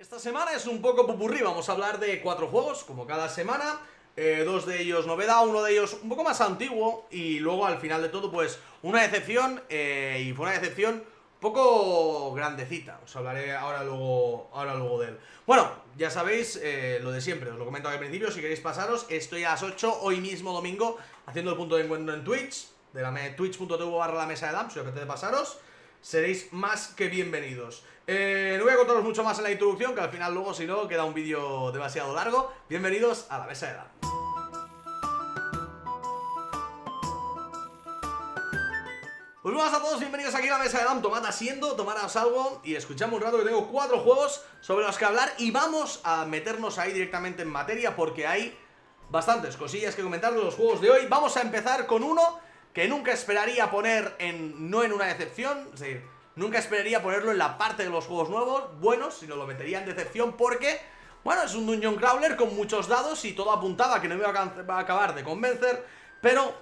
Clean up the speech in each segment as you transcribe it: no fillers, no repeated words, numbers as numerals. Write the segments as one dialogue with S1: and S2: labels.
S1: Esta semana es un poco popurrí, vamos a hablar de 4 juegos, como cada semana. Dos de ellos novedad, uno de ellos un poco más antiguo. Y luego al final de todo pues una decepción, y fue una decepción un poco grandecita. Os hablaré ahora luego de él. Bueno, ya sabéis, lo de siempre, os lo comento al principio. Si queréis pasaros, estoy a las 8 hoy mismo domingo haciendo el punto de encuentro en Twitch, de la twitch.tv/la mesa de Dam. Si os apetece pasaros, seréis más que bienvenidos. No voy a contaros mucho más en la introducción, que al final luego si no queda un vídeo demasiado largo. Bienvenidos a la mesa de Dan. Pues buenas a todos, bienvenidos aquí a la mesa de Dan. Tomad asiento, tomaros algo y escuchamos un rato que tengo 4 juegos sobre los que hablar. Y vamos a meternos ahí directamente en materia porque hay bastantes cosillas que comentar de los juegos de hoy. Vamos a empezar con uno que nunca esperaría poner no en una decepción, es decir, nunca esperaría ponerlo en la parte de los juegos nuevos, buenos, sino lo metería en decepción porque, bueno, es un dungeon crawler con muchos dados y todo apuntaba a que no me iba a acabar de convencer, pero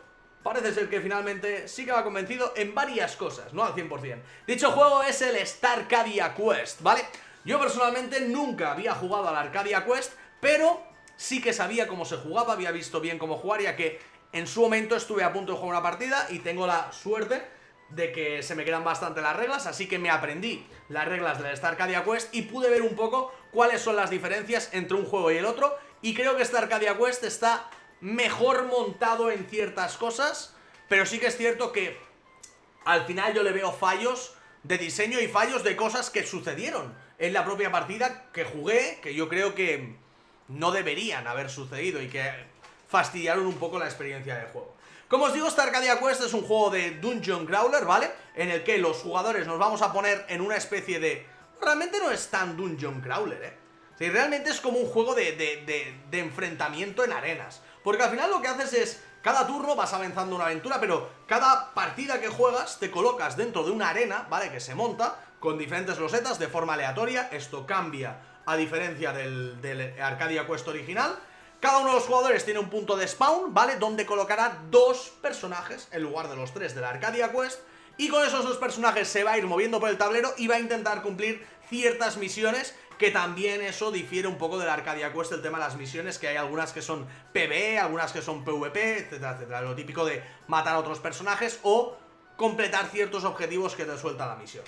S1: parece ser que finalmente sí que me ha convencido en varias cosas, no al 100%. Dicho juego es el Starcadia Quest, ¿vale? Yo personalmente nunca había jugado al Arcadia Quest, pero sí que sabía cómo se jugaba, había visto bien cómo jugar, ya que en su momento estuve a punto de jugar una partida y tengo la suerte de que se me quedan bastante las reglas, así que me aprendí las reglas del Starcadia Quest y pude ver un poco cuáles son las diferencias entre un juego y el otro, y creo que Starcadia Quest está mejor montado en ciertas cosas, pero sí que es cierto que al final yo le veo fallos de diseño y fallos de cosas que sucedieron en la propia partida que jugué, que yo creo que no deberían haber sucedido y que fastidiaron un poco la experiencia del juego. Como os digo, Starcadia Quest es un juego de dungeon crawler, ¿vale? En el que los jugadores nos vamos a poner en una especie de... Realmente no es tan dungeon crawler, ¿eh? O sea, realmente es como un juego de enfrentamiento en arenas. Porque al final lo que haces es... Cada turno vas avanzando una aventura, pero cada partida que juegas te colocas dentro de una arena, ¿vale? Que se monta con diferentes losetas de forma aleatoria. Esto cambia a diferencia del Arcadia Quest original. Cada uno de los jugadores tiene un punto de spawn, ¿vale? Donde colocará 2 personajes en lugar de los 3 de la Arcadia Quest. Y con esos 2 personajes se va a ir moviendo por el tablero y va a intentar cumplir ciertas misiones, que también eso difiere un poco de la Arcadia Quest, el tema de las misiones, que hay algunas que son PvE, algunas que son PvP, etcétera, etcétera. Lo típico de matar a otros personajes o completar ciertos objetivos que te suelta la misión.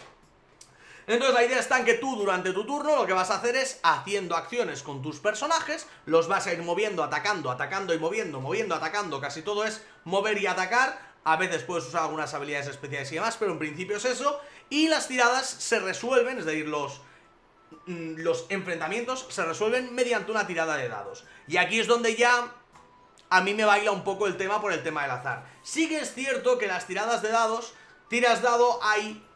S1: Entonces la idea está en que tú durante tu turno lo que vas a hacer es haciendo acciones con tus personajes, los vas a ir moviendo, atacando, atacando y moviendo, moviendo, atacando, casi todo es mover y atacar. A veces puedes usar algunas habilidades especiales y demás, pero en principio es eso. Y las tiradas se resuelven, es decir, los enfrentamientos se resuelven mediante una tirada de dados. Y aquí es donde ya a mí me baila un poco el tema por el tema del azar. Sí que es cierto que las tiradas de dados, tiras dado, hay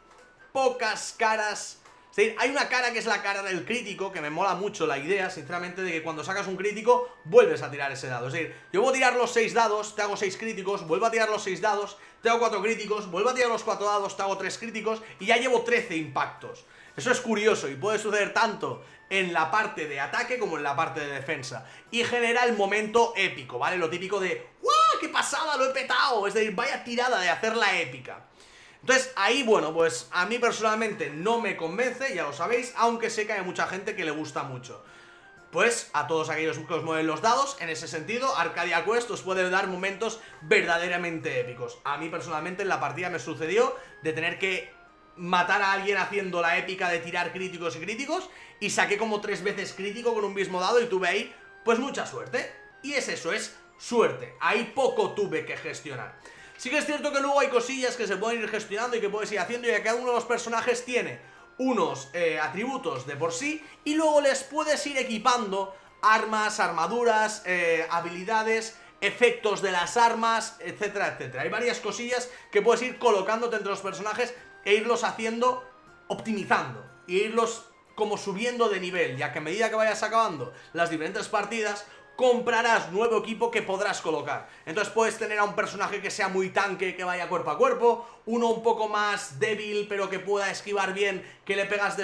S1: pocas caras. Es decir, hay una cara que es la cara del crítico, que me mola mucho la idea, sinceramente, de que cuando sacas un crítico, vuelves a tirar ese dado. Es decir, yo voy a tirar los 6 dados, te hago 6 críticos, vuelvo a tirar los 6 dados, te hago 4 críticos, vuelvo a tirar los 4 dados, te hago 3 críticos, y ya llevo 13 impactos. Eso es curioso, y puede suceder tanto en la parte de ataque como en la parte de defensa. Y genera el momento épico, ¿vale? Lo típico de ¡guau! ¡Qué pasada! ¡Lo he petado! Es decir, vaya tirada de hacerla épica. Entonces ahí, bueno, pues a mí personalmente no me convence, ya lo sabéis, aunque sé que hay mucha gente que le gusta mucho. Pues a todos aquellos que os mueven los dados, en ese sentido, Arcadia Quest os puede dar momentos verdaderamente épicos. A mí personalmente en la partida me sucedió de tener que matar a alguien haciendo la épica de tirar críticos y críticos, y saqué como 3 veces crítico con un mismo dado y tuve ahí, pues mucha suerte. Y es eso, es suerte. Ahí poco tuve que gestionar. Sí que es cierto que luego hay cosillas que se pueden ir gestionando y que puedes ir haciendo, y que cada uno de los personajes tiene unos atributos de por sí, y luego les puedes ir equipando armas, armaduras, habilidades, efectos de las armas, etcétera, etcétera. Hay varias cosillas que puedes ir colocándote entre los personajes e irlos haciendo, optimizando, e irlos como subiendo de nivel, ya que a medida que vayas acabando las diferentes partidas, comprarás nuevo equipo que podrás colocar. Entonces puedes tener a un personaje que sea muy tanque, que vaya cuerpo a cuerpo, uno un poco más débil pero que pueda esquivar bien, que le pegas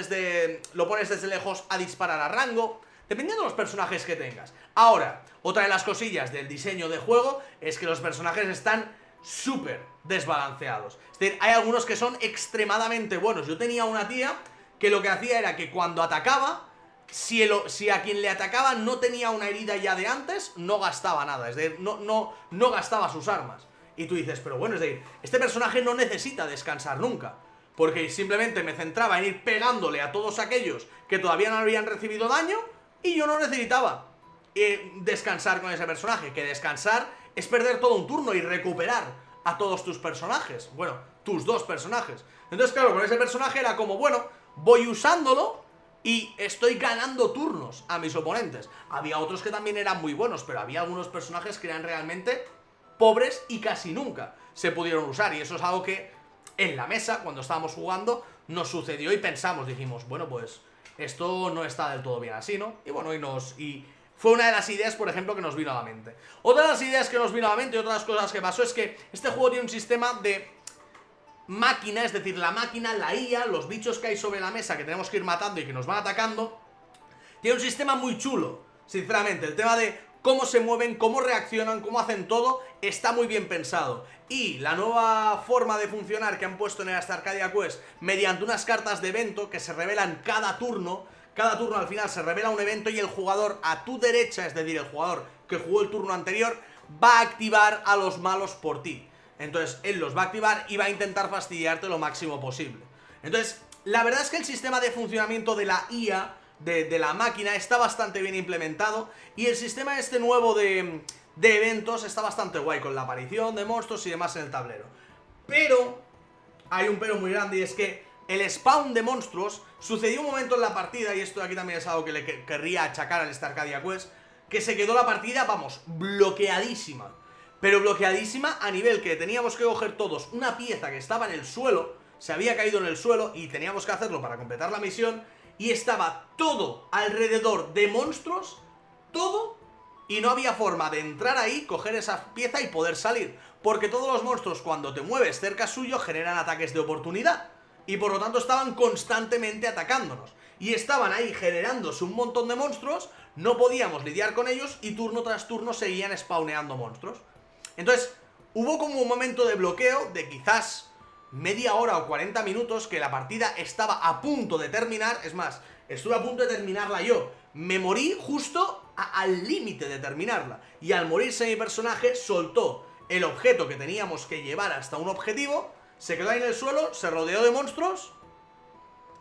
S1: lo pones desde lejos a disparar a rango, dependiendo de los personajes que tengas. Ahora, otra de las cosillas del diseño de juego es que los personajes están súper desbalanceados. Es decir, hay algunos que son extremadamente buenos. Yo tenía una tía que lo que hacía era que cuando atacaba si a quien le atacaba no tenía una herida ya de antes, no gastaba nada, es decir, no gastaba sus armas. Y tú dices, pero bueno, es decir, este personaje no necesita descansar nunca, porque simplemente me centraba en ir pegándole a todos aquellos que todavía no habían recibido daño, y yo no necesitaba descansar con ese personaje, que descansar es perder todo un turno y recuperar a todos tus personajes, bueno, tus dos personajes. Entonces claro, con ese personaje era como, bueno, voy usándolo y estoy ganando turnos a mis oponentes. Había otros que también eran muy buenos, pero había algunos personajes que eran realmente pobres y casi nunca se pudieron usar. Y eso es algo que en la mesa, cuando estábamos jugando, nos sucedió y pensamos, dijimos, bueno, pues esto no está del todo bien así, ¿no? Y bueno, y fue una de las ideas, por ejemplo, que nos vino a la mente. Otra de las ideas que nos vino a la mente y otras cosas que pasó es que este juego tiene un sistema de máquina, es decir, la máquina, la IA, los bichos que hay sobre la mesa que tenemos que ir matando y que nos van atacando, tiene un sistema muy chulo, sinceramente. El tema de cómo se mueven, cómo reaccionan, cómo hacen todo, está muy bien pensado. Y la nueva forma de funcionar que han puesto en el Arcadia Quest, mediante unas cartas de evento que se revelan cada turno al final se revela un evento y el jugador a tu derecha, es decir, el jugador que jugó el turno anterior, va a activar a los malos por ti. Entonces, él los va a activar y va a intentar fastidiarte lo máximo posible. Entonces, la verdad es que el sistema de funcionamiento de la IA, de la máquina, está bastante bien implementado. Y el sistema este nuevo de eventos está bastante guay, con la aparición de monstruos y demás en el tablero. Pero, hay un pero muy grande y es que el spawn de monstruos sucedió un momento en la partida, y esto aquí también es algo que le querría achacar al Arcadia Quest, que se quedó la partida, vamos, bloqueadísima. Pero bloqueadísima a nivel que teníamos que coger todos una pieza que estaba en el suelo, se había caído en el suelo y teníamos que hacerlo para completar la misión, y estaba todo alrededor de monstruos, todo, y no había forma de entrar ahí, coger esa pieza y poder salir, porque todos los monstruos cuando te mueves cerca suyo generan ataques de oportunidad, y por lo tanto estaban constantemente atacándonos, y estaban ahí generándose un montón de monstruos, no podíamos lidiar con ellos y turno tras turno seguían spawneando monstruos. Entonces, hubo como un momento de bloqueo de quizás media hora o 40 minutos que la partida estaba a punto de terminar. Es más, estuve a punto de terminarla yo. Me morí justo al límite de terminarla. Y al morirse mi personaje, soltó el objeto que teníamos que llevar hasta un objetivo, se quedó ahí en el suelo, se rodeó de monstruos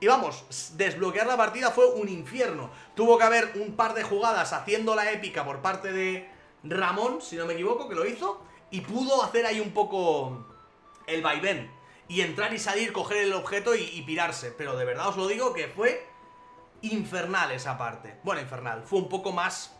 S1: y vamos, desbloquear la partida fue un infierno. Tuvo que haber un par de jugadas haciendo la épica por parte de Ramón, si no me equivoco, que lo hizo, y pudo hacer ahí un poco el vaivén y entrar y salir, coger el objeto y pirarse. Pero de verdad os lo digo que fue infernal esa parte. Bueno, infernal, fue un poco más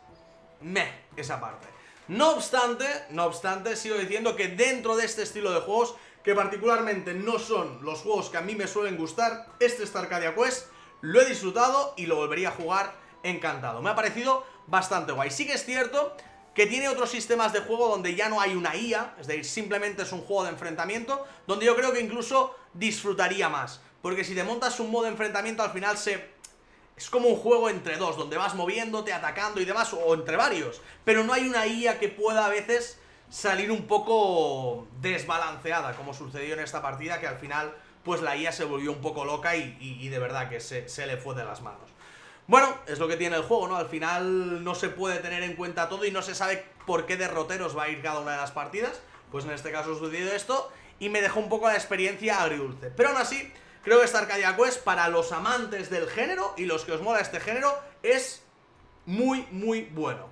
S1: esa parte. No obstante, sigo diciendo que dentro de este estilo de juegos, que particularmente no son los juegos que a mí me suelen gustar, este Arcadia Quest lo he disfrutado y lo volvería a jugar encantado. Me ha parecido bastante guay. Sí que es cierto que tiene otros sistemas de juego donde ya no hay una IA, es decir, simplemente es un juego de enfrentamiento, donde yo creo que incluso disfrutaría más, porque si te montas un modo de enfrentamiento al final es como un juego entre dos, donde vas moviéndote, atacando y demás, o entre varios, pero no hay una IA que pueda a veces salir un poco desbalanceada, como sucedió en esta partida, que al final pues la IA se volvió un poco loca y de verdad que se le fue de las manos. Bueno, es lo que tiene el juego, ¿no? Al final no se puede tener en cuenta todo y no se sabe por qué derroteros va a ir cada una de las partidas. Pues en este caso sucedió esto y me dejó un poco la experiencia agridulce. Pero aún así, creo que esta Arcadia Quest, para los amantes del género y los que os mola este género, es muy, muy bueno.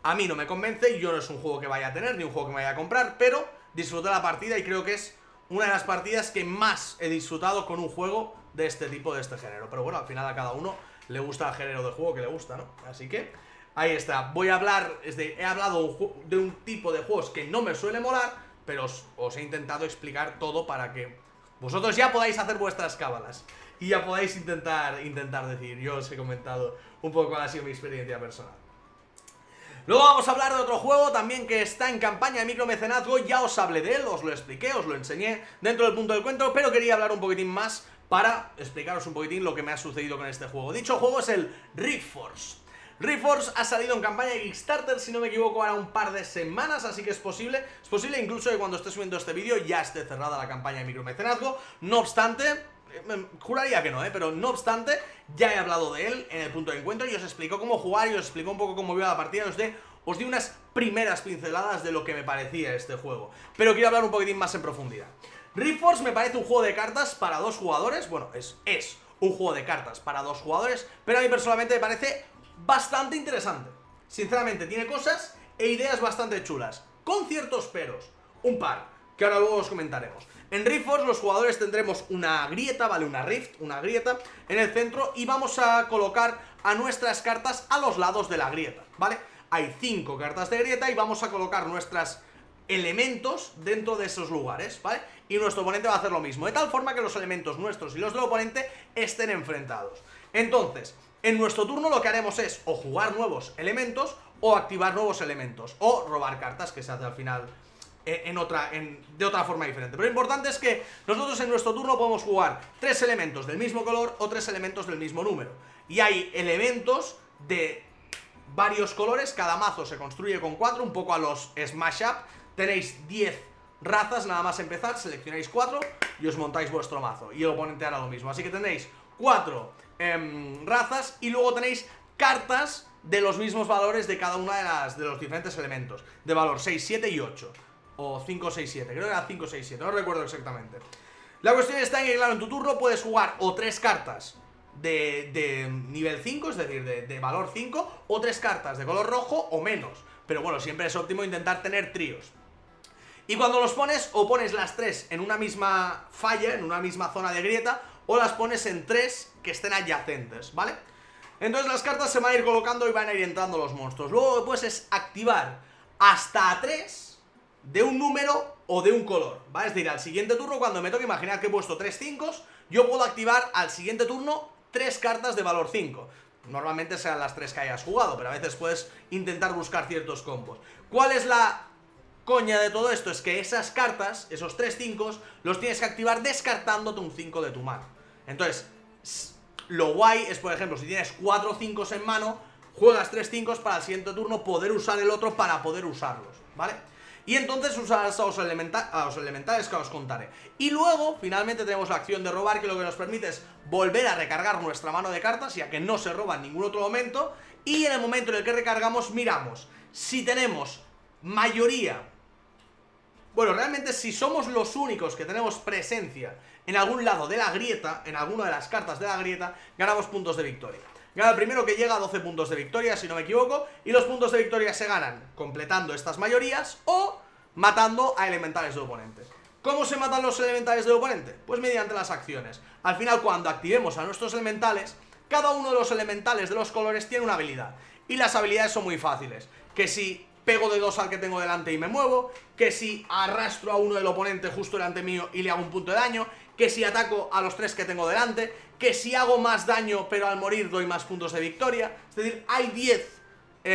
S1: A mí no me convence, yo no es un juego que vaya a tener, ni un juego que me vaya a comprar, pero disfruté la partida y creo que es una de las partidas que más he disfrutado con un juego de este tipo, de este género. Pero bueno, al final a cada uno le gusta el género de juego que le gusta, ¿no? Así que ahí está. Voy a hablar, he hablado de un tipo de juegos que no me suele molar, pero os he intentado explicar todo para que vosotros ya podáis hacer vuestras cábalas y ya podáis intentar decir. Yo os he comentado un poco cuál ha sido mi experiencia personal. Luego vamos a hablar de otro juego también que está en campaña de micromecenazgo. Ya os hablé de él, os lo expliqué, os lo enseñé dentro del punto del encuentro, pero quería hablar un poquitín más para explicaros un poquitín lo que me ha sucedido con este juego. Dicho juego es el Rift Force. Rift Force ha salido en campaña de Kickstarter, si no me equivoco, ahora un par de semanas, así que es posible incluso que cuando esté subiendo este vídeo ya esté cerrada la campaña de micromecenazgo. No obstante, Juraría que no, pero no obstante, ya he hablado de él en el punto de encuentro y os explico cómo jugar y os explico un poco cómo iba la partida, os di unas primeras pinceladas de lo que me parecía este juego. Pero quiero hablar un poquitín más en profundidad. Rift Force me parece un juego de cartas para dos jugadores, bueno, es un juego de cartas para dos jugadores, pero a mí personalmente me parece bastante interesante. Sinceramente, tiene cosas e ideas bastante chulas, con ciertos peros, un par, que ahora luego os comentaremos. En Rift Force los jugadores tendremos una grieta, ¿vale? Una rift, una grieta en el centro y vamos a colocar a nuestras cartas a los lados de la grieta, ¿vale? Hay 5 cartas de grieta y vamos a colocar nuestros elementos dentro de esos lugares, ¿vale? Y nuestro oponente va a hacer lo mismo, de tal forma que los elementos nuestros y los del oponente estén enfrentados. Entonces, en nuestro turno lo que haremos es o jugar nuevos elementos o activar nuevos elementos o robar cartas, que se hace al final de otra forma diferente. Pero lo importante es que nosotros en nuestro turno podemos jugar 3 elementos del mismo color o 3 elementos del mismo número. Y hay elementos de varios colores, cada mazo se construye con 4, un poco a los Smash Up. Tenéis 10 razas nada más empezar, seleccionáis 4 y os montáis vuestro mazo. Y el oponente hará lo mismo. Así que tenéis 4 razas y luego tenéis cartas de los mismos valores de cada una de los diferentes elementos. De valor 6, 7 y 8. O 5, 6, 7, creo que era 5, 6, 7, no recuerdo exactamente. La cuestión está en que, claro, en tu turno puedes jugar o 3 cartas de nivel 5, es decir, de valor 5, o 3 cartas de color rojo o menos. Pero bueno, siempre es óptimo intentar tener tríos. Y cuando los pones, o pones las 3 en una misma falla, en una misma zona de grieta, o las pones en 3 que estén adyacentes, ¿vale? Entonces las cartas se van a ir colocando y van a ir entrando los monstruos. Luego lo que puedes es activar hasta 3 de un número o de un color, ¿vale? Es decir, al siguiente turno, cuando me toque, imaginar que he puesto 3 5, yo puedo activar al siguiente turno 3 cartas de valor 5. Normalmente serán las 3 que hayas jugado, pero a veces puedes intentar buscar ciertos combos. ¿Cuál es la coña de todo esto? Es que esas cartas, esos 3 5, los tienes que activar descartándote un 5 de tu mano. Entonces, lo guay es, por ejemplo, si tienes 4 5 en mano, juegas 3 5 para el siguiente turno poder usar el otro para poder usarlos, ¿vale? Y entonces usarás a los elementales que os contaré. Y luego, finalmente, tenemos la acción de robar, que lo que nos permite es volver a recargar nuestra mano de cartas, ya que no se roba en ningún otro momento. Y en el momento en el que recargamos, miramos si tenemos mayoría. Bueno, realmente si somos los únicos que tenemos presencia en algún lado de la grieta, en alguna de las cartas de la grieta, ganamos puntos de victoria. Gana el primero que llega a 12 puntos de victoria, si no me equivoco, y los puntos de victoria se ganan completando estas mayorías o matando a elementales de oponente. ¿Cómo se matan los elementales de oponente? Pues mediante las acciones. Al final, cuando activemos a nuestros elementales, cada uno de los elementales de los colores tiene una habilidad. Y las habilidades son muy fáciles. Que si pego de 2 al que tengo delante y me muevo, que si arrastro a uno del oponente justo delante mío y le hago un punto de daño, que si ataco a los 3 que tengo delante, que si hago más daño pero al morir doy más puntos de victoria. Es decir, hay 10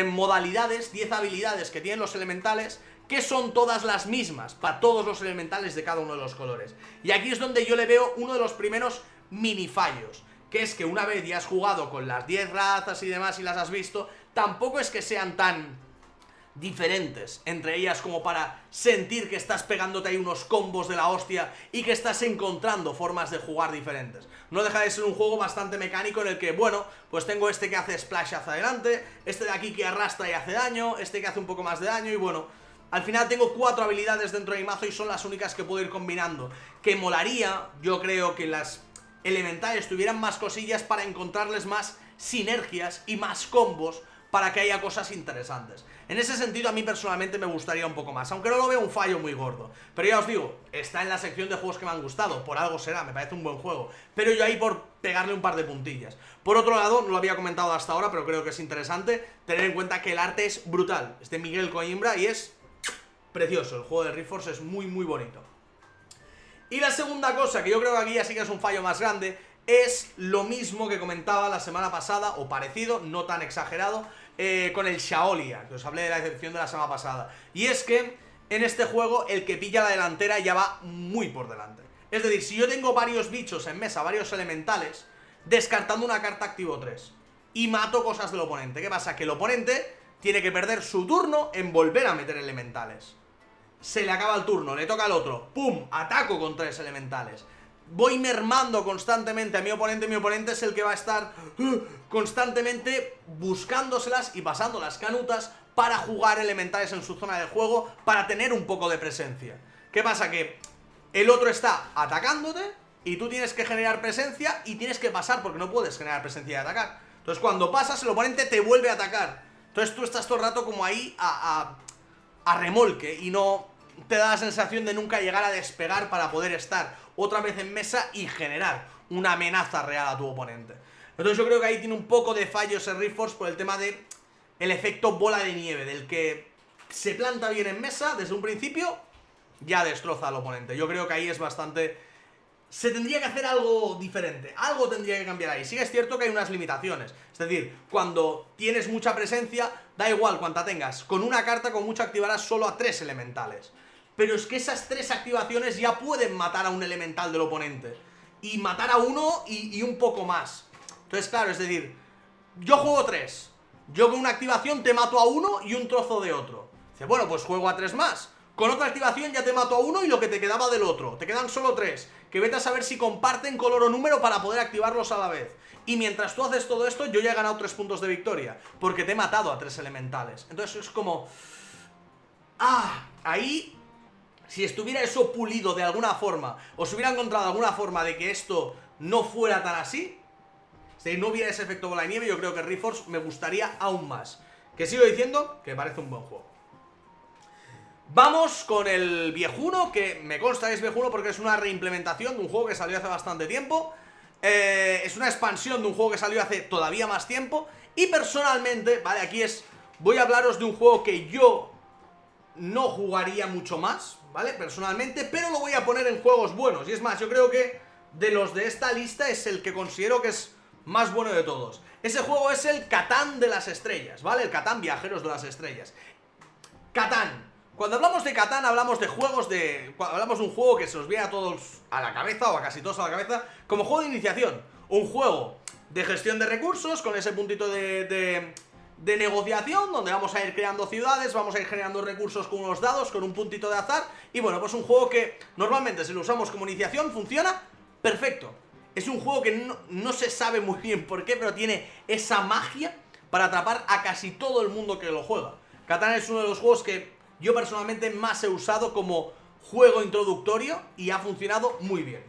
S1: modalidades, 10 habilidades que tienen los elementales, que son todas las mismas para todos los elementales de cada uno de los colores. Y aquí es donde yo le veo uno de los primeros mini fallos, que es que una vez ya has jugado con las 10 razas y demás y las has visto, tampoco es que sean tan diferentes entre ellas como para sentir que estás pegándote ahí unos combos de la hostia y que estás encontrando formas de jugar diferentes. No deja de ser un juego bastante mecánico en el que, bueno, pues tengo este que hace splash hacia adelante, este de aquí que arrastra y hace daño, este que hace un poco más de daño y bueno, al final tengo 4 habilidades dentro de mi mazo y son las únicas que puedo ir combinando. Que molaría, yo creo que las elementales tuvieran más cosillas para encontrarles más sinergias y más combos para que haya cosas interesantes. En ese sentido a mí personalmente me gustaría un poco más, aunque no lo veo un fallo muy gordo. Pero ya os digo, está en la sección de juegos que me han gustado, por algo será, me parece un buen juego. Pero yo ahí por pegarle un par de puntillas. Por otro lado, no lo había comentado hasta ahora, pero creo que es interesante tener en cuenta que el arte es brutal. Es de Miguel Coimbra y es precioso, el juego de Rift Force es muy muy bonito. Y la segunda cosa, que yo creo que aquí ya sí que es un fallo más grande, es lo mismo que comentaba la semana pasada, o parecido, no tan exagerado, con el Shaolia, que os hablé de la excepción de la semana pasada. Y es que en este juego el que pilla la delantera ya va muy por delante. Es decir, si yo tengo varios bichos en mesa, varios elementales, descartando una carta activo 3 y mato cosas del oponente. ¿Qué pasa? Que el oponente tiene que perder su turno en volver a meter elementales. Se le acaba el turno, le toca al otro, ¡pum! Ataco con 3 elementales. voy mermando constantemente a mi oponente es el que va a estar constantemente buscándoselas y pasando las canutas para jugar elementales en su zona de juego, para tener un poco de presencia. ¿Qué pasa? Que el otro está atacándote y tú tienes que generar presencia y tienes que pasar, porque no puedes generar presencia y atacar. Entonces cuando pasas, el oponente te vuelve a atacar. Entonces tú estás todo el rato como ahí a remolque y no te da la sensación de nunca llegar a despegar para poder estar otra vez en mesa y generar una amenaza real a tu oponente. Entonces yo creo que ahí tiene un poco de fallos el Reforce por el tema de el efecto bola de nieve, del que se planta bien en mesa desde un principio, ya destroza al oponente. Yo creo que ahí es bastante... Se tendría que hacer algo diferente, algo tendría que cambiar ahí. Sí que es cierto que hay unas limitaciones, es decir, cuando tienes mucha presencia, da igual cuánta tengas, con una carta con mucha activarás solo a 3 elementales. Pero es que esas 3 activaciones ya pueden matar a un elemental del oponente, y matar a uno y un poco más. Entonces claro, es decir, yo juego 3, yo con una activación te mato a uno y un trozo de otro. Dice, bueno, pues juego a 3 más. Con otra activación ya te mato a uno y lo que te quedaba del otro. Te quedan solo 3, que vete a saber si comparten color o número para poder activarlos a la vez. Y mientras tú haces todo esto, yo ya he ganado 3 puntos de victoria, porque te he matado a 3 elementales. Entonces es como... ahí, si estuviera eso pulido de alguna forma, o se hubiera encontrado alguna forma de que esto no fuera tan así, si no hubiera ese efecto bola de nieve, yo creo que Reforce me gustaría aún más. Que sigo diciendo que me parece un buen juego. Vamos con el viejuno, que me consta que es viejuno porque es una reimplementación de un juego que salió hace bastante tiempo. Es una expansión de un juego que salió hace todavía más tiempo. Y personalmente, vale, aquí es... Voy a hablaros de un juego que yo no jugaría mucho más, ¿vale? Personalmente, pero lo voy a poner en juegos buenos. Y es más, yo creo que de los de esta lista es el que considero que es más bueno de todos. Ese juego es el Catán de las Estrellas, ¿vale? El Catán Viajeros de las Estrellas. Catán. Cuando hablamos de Catán hablamos de juegos de... Hablamos de un juego que se nos viene a todos a la cabeza, o a casi todos a la cabeza, como juego de iniciación. Un juego de gestión de recursos, con ese puntito de negociación, donde vamos a ir creando ciudades, vamos a ir generando recursos con unos dados, con un puntito de azar. Y bueno, pues un juego que normalmente si lo usamos como iniciación funciona perfecto. Es un juego que no se sabe muy bien por qué, pero tiene esa magia para atrapar a casi todo el mundo que lo juega. Catán es uno de los juegos que yo personalmente más he usado como juego introductorio y ha funcionado muy bien.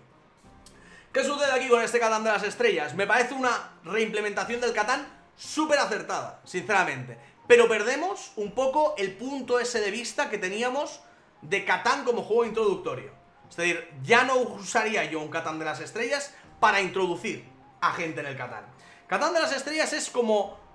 S1: ¿Qué sucede aquí con este Catán de las Estrellas? Me parece una reimplementación del Catán súper acertada, sinceramente. Pero perdemos un poco el punto ese de vista que teníamos de Catán como juego introductorio. Es decir, ya no usaría yo un Catán de las Estrellas para introducir a gente en el Catán. Catán de las Estrellas es como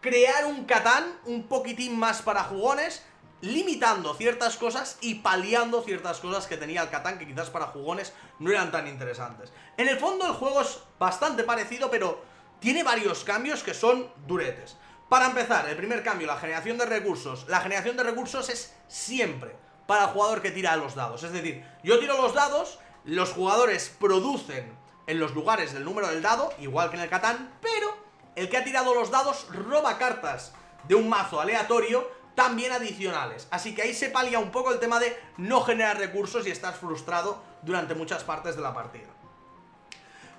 S1: crear un Catán un poquitín más para jugones, limitando ciertas cosas y paliando ciertas cosas que tenía el Catán, que quizás para jugones no eran tan interesantes. En el fondo el juego es bastante parecido, pero tiene varios cambios que son duretes. Para empezar, el primer cambio, la generación de recursos. La generación de recursos es siempre para el jugador que tira los dados. Es decir, yo tiro los dados, los jugadores producen en los lugares del número del dado, igual que en el Catán, pero el que ha tirado los dados roba cartas de un mazo aleatorio también adicionales. Así que ahí se palia un poco el tema de no generar recursos y estás frustrado durante muchas partes de la partida.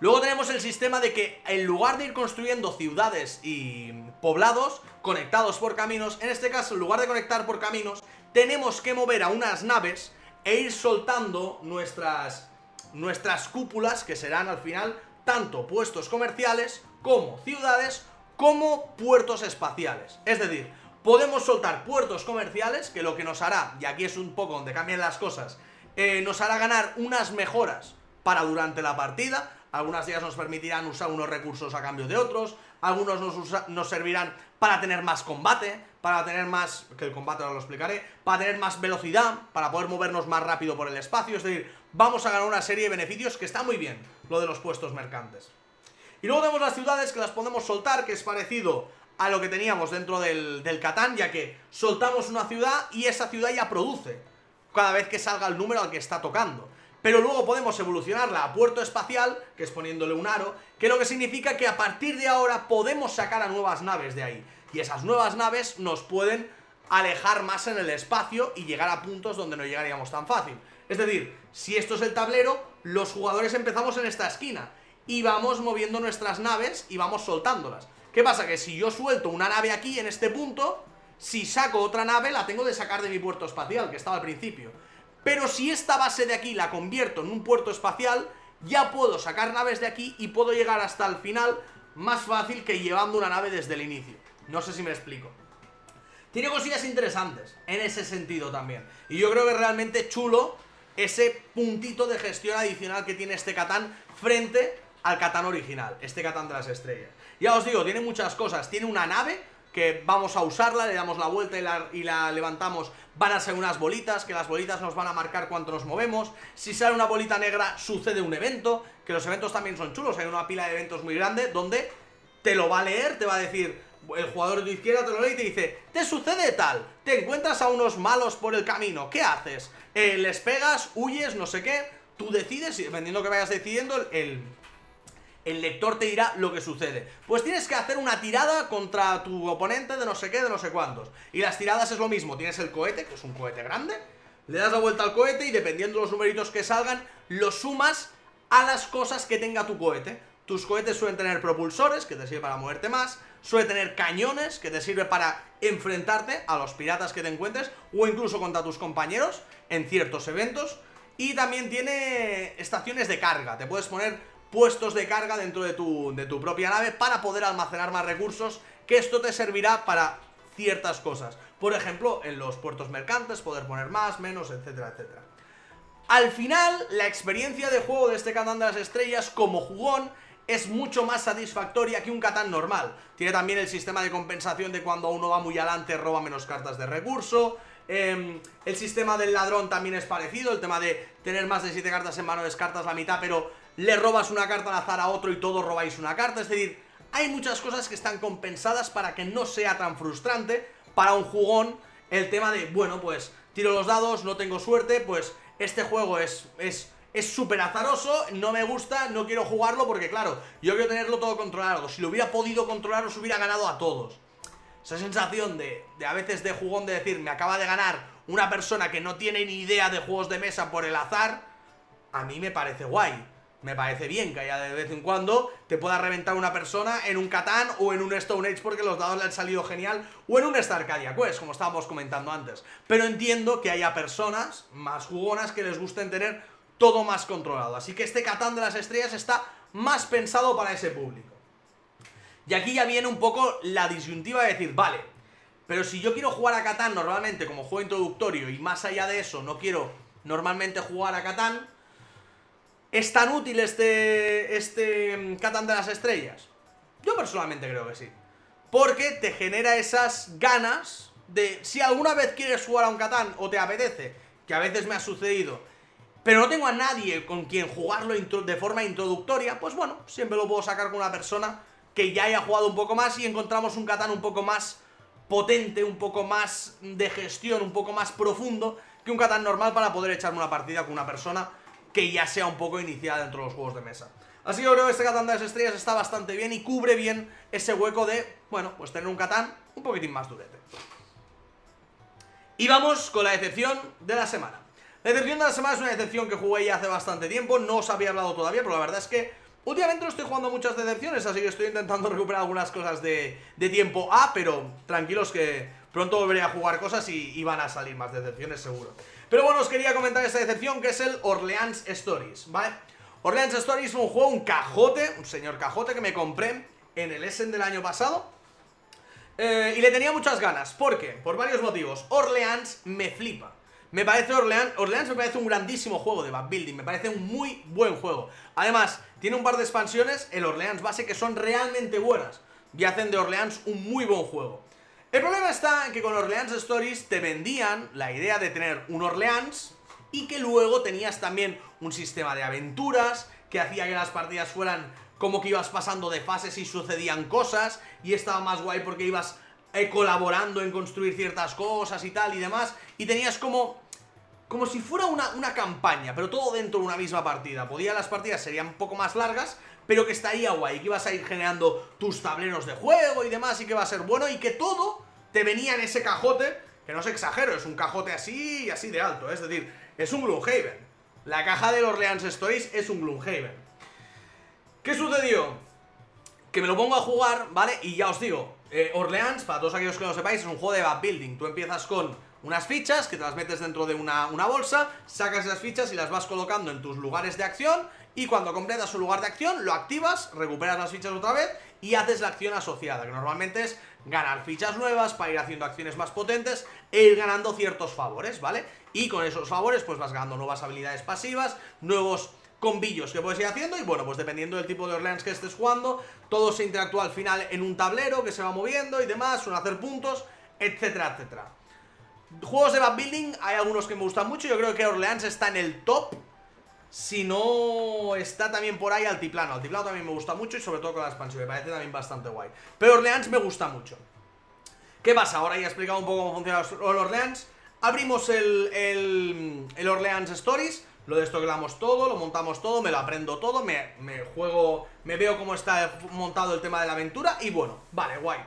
S1: Luego tenemos el sistema de que en lugar de ir construyendo ciudades y poblados conectados por caminos, en este caso en lugar de conectar por caminos, tenemos que mover a unas naves e ir soltando nuestras cúpulas, que serán al final tanto puestos comerciales como ciudades, como puertos espaciales. Es decir, podemos soltar puertos comerciales, que lo que nos hará, y aquí es un poco donde cambian las cosas, nos hará ganar unas mejoras para durante la partida. Algunas de ellas nos permitirán usar unos recursos a cambio de otros, algunos nos servirán para tener más combate, para tener más, que el combate ahora lo explicaré, para tener más velocidad, para poder movernos más rápido por el espacio. Es decir, vamos a ganar una serie de beneficios que está muy bien, lo de los puestos mercantes. Y luego tenemos las ciudades, que las podemos soltar, que es parecido a lo que teníamos dentro del Catán, ya que soltamos una ciudad y esa ciudad ya produce cada vez que salga el número al que está tocando. Pero luego podemos evolucionarla a puerto espacial, que es poniéndole un aro, que lo que significa que a partir de ahora podemos sacar a nuevas naves de ahí. Y esas nuevas naves nos pueden alejar más en el espacio y llegar a puntos donde no llegaríamos tan fácil. Es decir, si esto es el tablero, los jugadores empezamos en esta esquina y vamos moviendo nuestras naves y vamos soltándolas. ¿Qué pasa? Que si yo suelto una nave aquí en este punto, si saco otra nave la tengo de sacar de mi puerto espacial, que estaba al principio. Pero si esta base de aquí la convierto en un puerto espacial, ya puedo sacar naves de aquí y puedo llegar hasta el final más fácil que llevando una nave desde el inicio. No sé si me explico. Tiene cosillas interesantes en ese sentido también. Y yo creo que es realmente chulo ese puntito de gestión adicional que tiene este Catán frente al Catán original, este Catán de las estrellas. Ya os digo, tiene muchas cosas. Tiene una nave que vamos a usarla, le damos la vuelta y la levantamos. Van a ser unas bolitas, que las bolitas nos van a marcar cuánto nos movemos. Si sale una bolita negra, sucede un evento, que los eventos también son chulos. Hay una pila de eventos muy grande donde te lo va a leer, te va a decir, el jugador de tu izquierda te lo lee y te dice, te sucede tal, te encuentras a unos malos por el camino, ¿qué haces? Les pegas, huyes, no sé qué, tú decides, y dependiendo que vayas decidiendo, el lector te dirá lo que sucede. Pues tienes que hacer una tirada contra tu oponente de no sé qué, de no sé cuántos. Y las tiradas es lo mismo, tienes el cohete, que es un cohete grande, le das la vuelta al cohete y dependiendo de los numeritos que salgan, los sumas a las cosas que tenga tu cohete. Tus cohetes suelen tener propulsores, que te sirve para moverte más, suele tener cañones, que te sirve para enfrentarte a los piratas que te encuentres, o incluso contra tus compañeros en ciertos eventos. Y también tiene estaciones de carga, te puedes poner puestos de carga dentro de tu propia nave para poder almacenar más recursos, que esto te servirá para ciertas cosas. Por ejemplo, en los puertos mercantes, poder poner más, menos, etcétera, etcétera. Al final, la experiencia de juego de este Catán de las estrellas como jugón es mucho más satisfactoria que un Catán normal. Tiene también el sistema de compensación de cuando uno va muy adelante roba menos cartas de recurso. El sistema del ladrón también es parecido, el tema de tener más de 7 cartas en mano descartas la mitad, pero le robas una carta al azar a otro y todos robáis una carta. Es decir, hay muchas cosas que están compensadas para que no sea tan frustrante para un jugón el tema de, bueno, pues tiro los dados, no tengo suerte, pues este juego es súper azaroso, no me gusta, no quiero jugarlo porque claro, yo quiero tenerlo todo controlado. Si lo hubiera podido controlar os hubiera ganado a todos. Esa sensación de a veces de jugón de decir, me acaba de ganar una persona que no tiene ni idea de juegos de mesa por el azar, a mí me parece guay. Me parece bien que haya de vez en cuando te pueda reventar una persona en un Catán o en un Stone Age porque los dados le han salido genial, o en un Star Arcadia Quest, como estábamos comentando antes. Pero entiendo que haya personas más jugonas que les gusten tener todo más controlado. Así que este Catán de las estrellas está más pensado para ese público. Y aquí ya viene un poco la disyuntiva de decir, vale, pero si yo quiero jugar a Catán normalmente como juego introductorio y más allá de eso no quiero normalmente jugar a Catán, ¿es tan útil este Catán de las estrellas? Yo personalmente creo que sí. Porque te genera esas ganas de, si alguna vez quieres jugar a un Catán o te apetece, que a veces me ha sucedido, pero no tengo a nadie con quien jugarlo de forma introductoria, pues bueno, siempre lo puedo sacar con una persona que ya haya jugado un poco más y encontramos un Catán un poco más potente, un poco más de gestión, un poco más profundo que un Catán normal para poder echarme una partida con una persona que ya sea un poco iniciada dentro de los juegos de mesa. Así que yo creo que este Catán de las estrellas está bastante bien y cubre bien ese hueco de, bueno, pues tener un Catán un poquitín más durete. Y vamos con la decepción de la semana. La decepción de la semana es una decepción que jugué ya hace bastante tiempo, no os había hablado todavía, pero la verdad es que últimamente no estoy jugando muchas decepciones, así que estoy intentando recuperar algunas cosas de tiempo A, pero tranquilos que pronto volveré a jugar cosas y van a salir más decepciones seguro. Pero bueno, os quería comentar esta decepción que es el Orleans Stories, ¿vale? Orleans Stories fue un juego, un cajote, un señor cajote que me compré en el Essen del año pasado. Y le tenía muchas ganas, ¿por qué? Por varios motivos. Orleans me flipa. Me parece Orleans me parece un grandísimo juego de backbuilding, me parece un muy buen juego. Además, tiene un par de expansiones, el Orleans base, que son realmente buenas y hacen de Orleans un muy buen juego. El problema está en que con Orleans Stories te vendían la idea de tener un Orleans y que luego tenías también un sistema de aventuras que hacía que las partidas fueran como que ibas pasando de fases y sucedían cosas y estaba más guay porque ibas colaborando en construir ciertas cosas y tal y demás, y tenías como si fuera una campaña, pero todo dentro de una misma partida. Las partidas serían un poco más largas, pero que estaría guay, que ibas a ir generando tus tableros de juego y demás, y que va a ser bueno, y que todo te venía en ese cajote, que no os exagero, es un cajote así y así de alto, es decir, es un Gloomhaven. La caja del Orleans Stories es un Gloomhaven. ¿Qué sucedió? Que me lo pongo a jugar, ¿vale? Y ya os digo, Orleans, para todos aquellos que no lo sepáis, es un juego de backbuilding. Tú empiezas con unas fichas que te las metes dentro de una bolsa, sacas esas fichas y las vas colocando en tus lugares de acción, y cuando completas un lugar de acción, lo activas, recuperas las fichas otra vez y haces la acción asociada, que normalmente es ganar fichas nuevas para ir haciendo acciones más potentes e ir ganando ciertos favores, ¿vale? Y con esos favores pues vas ganando nuevas habilidades pasivas, nuevos combillos que puedes ir haciendo, y bueno, pues dependiendo del tipo de Orleans que estés jugando, todo se interactúa al final en un tablero que se va moviendo y demás, suelen hacer puntos, etcétera, etcétera. Juegos de backbuilding, hay algunos que me gustan mucho. Yo creo que Orleans está en el top. Si no está también por ahí Altiplano. Altiplano también me gusta mucho, y sobre todo con la expansión, me parece también bastante guay. Pero Orleans me gusta mucho. ¿Qué pasa? Ahora ya he explicado un poco cómo funciona el Orleans. Abrimos el Orleans Stories, lo destornamos todo, lo montamos todo, me lo aprendo todo, me juego, me veo cómo está montado el tema de la aventura, y bueno, vale, guay.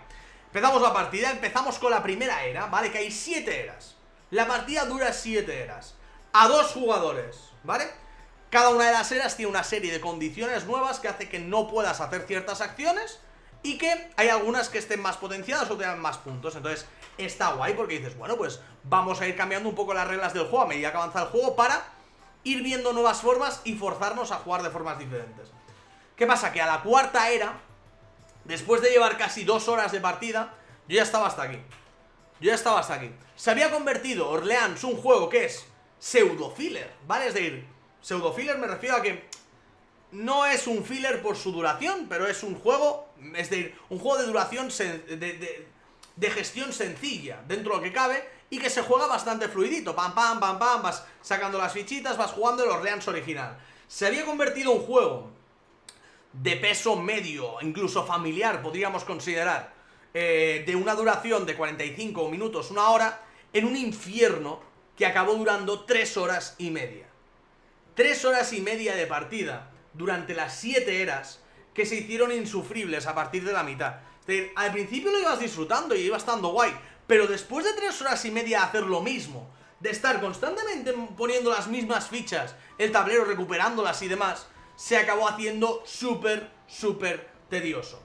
S1: Empezamos la partida, empezamos con la primera era, ¿vale? Que hay 7 eras. La partida dura 7 eras. A 2 jugadores, ¿vale? Cada una de las eras tiene una serie de condiciones nuevas que hace que no puedas hacer ciertas acciones, y que hay algunas que estén más potenciadas o tengan más puntos. Entonces está guay porque dices, bueno, pues vamos a ir cambiando un poco las reglas del juego a medida que avanza el juego, para ir viendo nuevas formas y forzarnos a jugar de formas diferentes. ¿Qué pasa? Que a la cuarta era, después de llevar casi 2 horas de partida, yo ya estaba hasta aquí. Se había convertido Orleans un juego que es pseudo-filler, ¿vale? Es decir, pseudo-filler me refiero a que no es un filler por su duración, pero es un juego, es decir, un juego de duración, de gestión sencilla, dentro de lo que cabe, y que se juega bastante fluidito. Pam, pam, pam, pam, vas sacando las fichitas, vas jugando el Orleans original. Se había convertido un juego de peso medio, incluso familiar, podríamos considerar, de una duración de 45 minutos, 1 hora, en un infierno que acabó durando 3 horas y media. 3 horas y media de partida durante las 7 eras, que se hicieron insufribles a partir de la mitad. Es decir, al principio lo ibas disfrutando y iba estando guay, pero después de 3 horas y media de hacer lo mismo, de estar constantemente poniendo las mismas fichas, el tablero recuperándolas y demás, se acabó haciendo súper, súper tedioso.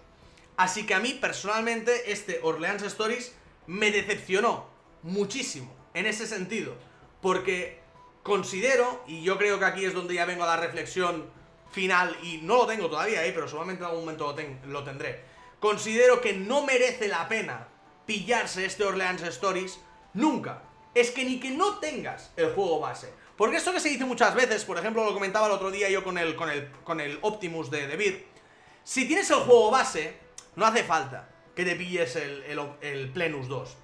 S1: Así que a mí, personalmente, este Orleans Stories me decepcionó muchísimo, en ese sentido, porque considero, y yo creo que aquí es donde ya vengo a la reflexión final, y no lo tengo todavía, pero seguramente en algún momento lo tendré. Considero que no merece la pena pillarse este Orleans Stories nunca. Es que ni que no tengas el juego base. Porque esto que se dice muchas veces, por ejemplo, lo comentaba el otro día yo con el Optimus de Vir. Si tienes el juego base, no hace falta que te pilles el Plenus 2.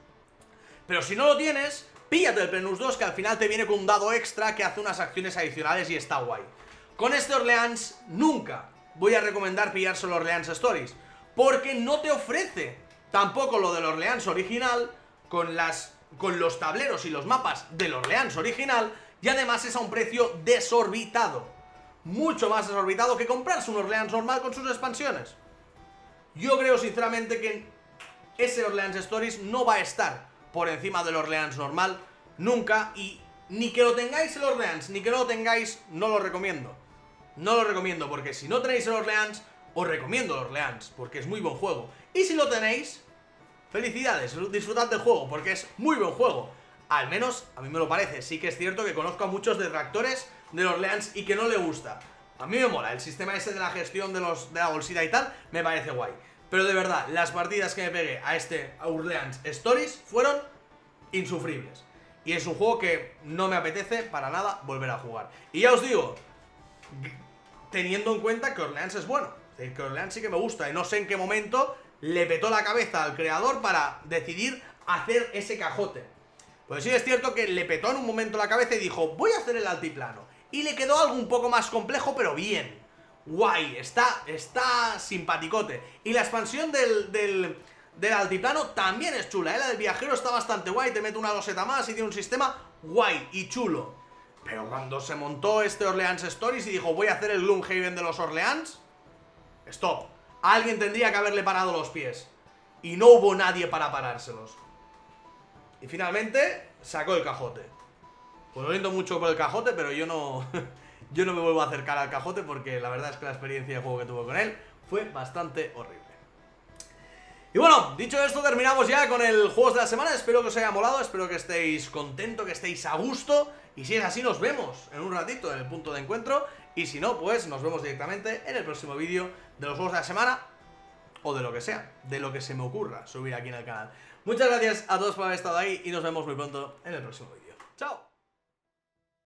S1: Pero si no lo tienes, píllate el Plenus 2, que al final te viene con un dado extra que hace unas acciones adicionales y está guay. Con este Orleans nunca voy a recomendar pillarse el Orleans Stories, porque no te ofrece tampoco lo del Orleans original, con los tableros y los mapas del Orleans original, y además es a un precio desorbitado. Mucho más desorbitado que comprarse un Orleans normal con sus expansiones. Yo creo sinceramente que ese Orleans Stories no va a estar por encima del Orleans normal nunca, y ni que lo tengáis el Orleans, ni que no lo tengáis, no lo recomiendo. No lo recomiendo, porque si no tenéis el Orleans, os recomiendo el Orleans, porque es muy buen juego. Y si lo tenéis, felicidades, disfrutad del juego, porque es muy buen juego. Al menos a mí me lo parece. Sí que es cierto que conozco a muchos detractores del Orleans y que no le gusta. A mí me mola, el sistema ese de la gestión de la bolsita y tal, me parece guay. Pero de verdad, las partidas que me pegué a este Orleans Stories fueron insufribles. Y es un juego que no me apetece para nada volver a jugar. Y ya os digo, teniendo en cuenta que Orleans es bueno, que Orleans sí que me gusta, y no sé en qué momento le petó la cabeza al creador para decidir hacer ese cajote. Pues sí es cierto que le petó en un momento la cabeza y dijo, voy a hacer el altiplano. Y le quedó algo un poco más complejo, pero bien. Guay, está simpaticote. Y la expansión del altiplano también es chula, ¿eh? La del viajero está bastante guay, te mete una loseta más y tiene un sistema guay y chulo. Pero cuando se montó este Orleans Stories y dijo, voy a hacer el Gloomhaven de los Orleans, stop. Alguien tendría que haberle parado los pies. Y no hubo nadie para parárselos. Y finalmente sacó el cajote. Pues lo siento mucho por el cajote, pero yo no yo no me vuelvo a acercar al cajote porque la verdad es que la experiencia de juego que tuve con él fue bastante horrible. Y bueno, dicho esto, terminamos ya con el Juegos de la Semana. Espero que os haya molado, espero que estéis contentos, que estéis a gusto. Y si es así, nos vemos en un ratito en el punto de encuentro. Y si no, pues nos vemos directamente en el próximo vídeo de los Juegos de la Semana. O de lo que sea, de lo que se me ocurra subir aquí en el canal. Muchas gracias a todos por haber estado ahí y nos vemos muy pronto en el próximo vídeo. ¡Chao!